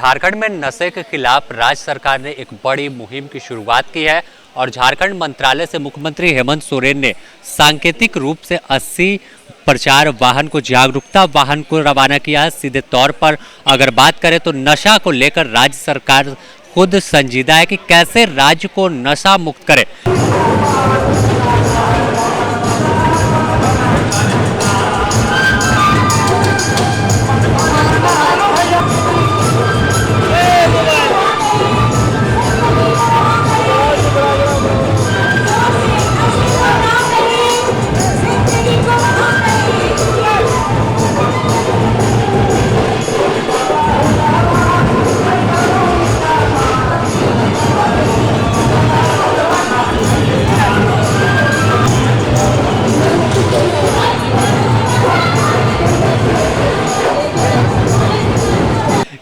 झारखंड में नशे के खिलाफ राज्य सरकार ने एक बड़ी मुहिम की शुरुआत की है और झारखंड मंत्रालय से मुख्यमंत्री हेमंत सोरेन ने सांकेतिक रूप से 80 प्रचार वाहन को जागरूकता वाहन को रवाना किया है। सीधे तौर पर अगर बात करें तो नशा को लेकर राज्य सरकार खुद संजीदा है कि कैसे राज्य को नशा मुक्त करे।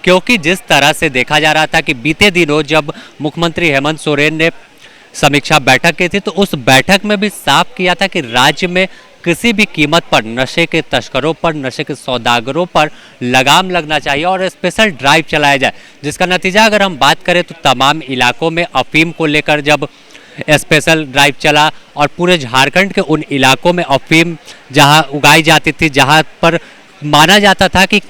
क्योंकि जिस तरह से देखा जा रहा था कि बीते दिनों जब मुख्यमंत्री हेमंत सोरेन ने समीक्षा बैठक की थी तो उस बैठक में भी साफ किया था कि राज्य में किसी भी कीमत पर नशे के तस्करों पर, नशे के सौदागरों पर लगाम लगना चाहिए और स्पेशल ड्राइव चलाया जाए, जिसका नतीजा अगर हम बात करें तो तमाम इलाकों में अफीम को लेकर जब स्पेशल ड्राइव चला और पूरे झारखंड के उन इलाकों में अफीम जहां उगाई जाती थी, जहां पर माना जाता था कि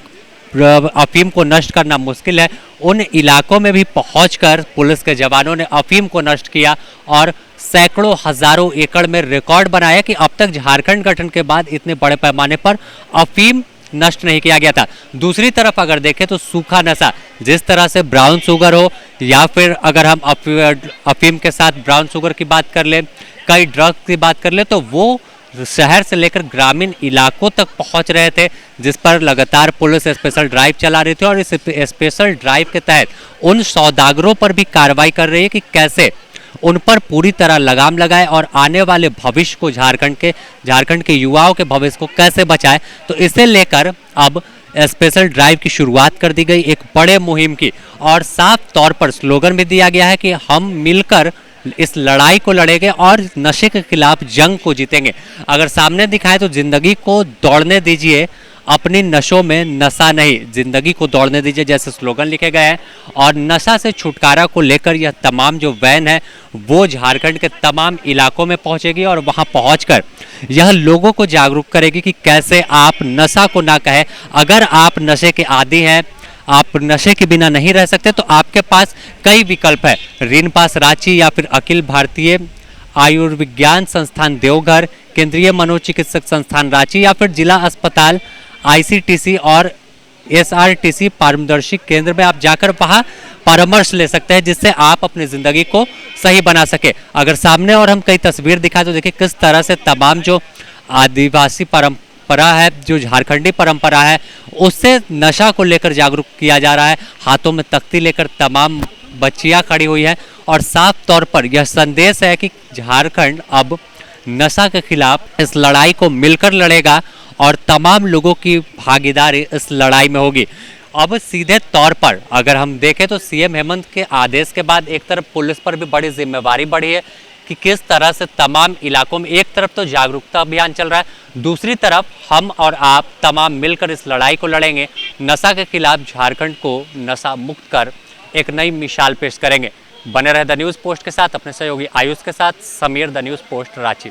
अफीम को नष्ट करना मुश्किल है, उन इलाकों में भी पहुंचकर पुलिस के जवानों ने अफीम को नष्ट किया और सैकड़ों हजारों एकड़ में रिकॉर्ड बनाया कि अब तक झारखंड गठन के बाद इतने बड़े पैमाने पर अफीम नष्ट नहीं किया गया था। दूसरी तरफ अगर देखें तो सूखा नशा, जिस तरह से ब्राउन शुगर हो या फिर अगर हम अफीम के साथ ब्राउन शुगर की बात कर लें, कई ड्रग्स की बात कर लें, तो वो शहर से लेकर ग्रामीण इलाकों तक पहुंच रहे थे, जिस पर लगातार पुलिस स्पेशल ड्राइव चला रही थी और इस स्पेशल ड्राइव के तहत उन सौदागरों पर भी कार्रवाई कर रही है कि कैसे उन पर पूरी तरह लगाम लगाए और आने वाले भविष्य को झारखंड के युवाओं के भविष्य को कैसे बचाए। तो इसे लेकर अब स्पेशल ड्राइव की शुरुआत कर दी गई, एक बड़े मुहिम की, और साफ तौर पर स्लोगन भी दिया गया है कि हम मिलकर इस लड़ाई को लड़ेंगे और नशे के खिलाफ जंग को जीतेंगे। अगर सामने दिखाए तो जिंदगी को दौड़ने दीजिए, अपनी नशों में नशा नहीं, जिंदगी को दौड़ने दीजिए, जैसे स्लोगन लिखे गए हैं। और नशा से छुटकारा को लेकर यह तमाम जो वैन है वो झारखंड के तमाम इलाकों में पहुंचेगी और वहां पहुंचकर यह लोगों को जागरूक करेगी कि कैसे आप नशा को ना कहें। अगर आप नशे के आदी हैं, आप नशे के बिना नहीं रह सकते, तो आपके पास कई विकल्प है। ऋणपास रांची या फिर अखिल भारतीय आयुर्विज्ञान संस्थान देवघर, केंद्रीय मनोचिकित्सक संस्थान रांची या फिर जिला अस्पताल आईसीटीसी और एसआरटीसी पारदर्शी केंद्र में आप जाकर वहां परामर्श ले सकते हैं, जिससे आप अपनी जिंदगी को सही बना सके। अगर सामने और हम कई तस्वीर दिखाएं तो देखिए किस तरह से तमाम जो आदिवासी परंपरा है, जो झारखंडी परंपरा है, उससे नशा को लेकर जागरूक किया जा रहा है। हाथों में तख्ती लेकर तमाम बच्चियां खड़ी हुई हैं और साफ तौर पर यह संदेश है कि झारखंड अब नशा के खिलाफ इस लड़ाई को मिलकर लड़ेगा और तमाम लोगों की भागीदारी इस लड़ाई में होगी। अब सीधे तौर पर अगर हम देखें तो सीएम हेमंत के आदेश के बाद एक तरफ पुलिस पर भी बड़ी जिम्मेवारी बढ़ी है कि किस तरह से तमाम इलाकों में एक तरफ तो जागरूकता अभियान चल रहा है, दूसरी तरफ हम और आप तमाम मिलकर इस लड़ाई को लड़ेंगे, नशा के खिलाफ झारखंड को नशा मुक्त कर एक नई मिसाल पेश करेंगे। बने रहे द न्यूज़ पोस्ट के साथ, अपने सहयोगी आयुष के साथ। Sameer, the news post, Ranchi.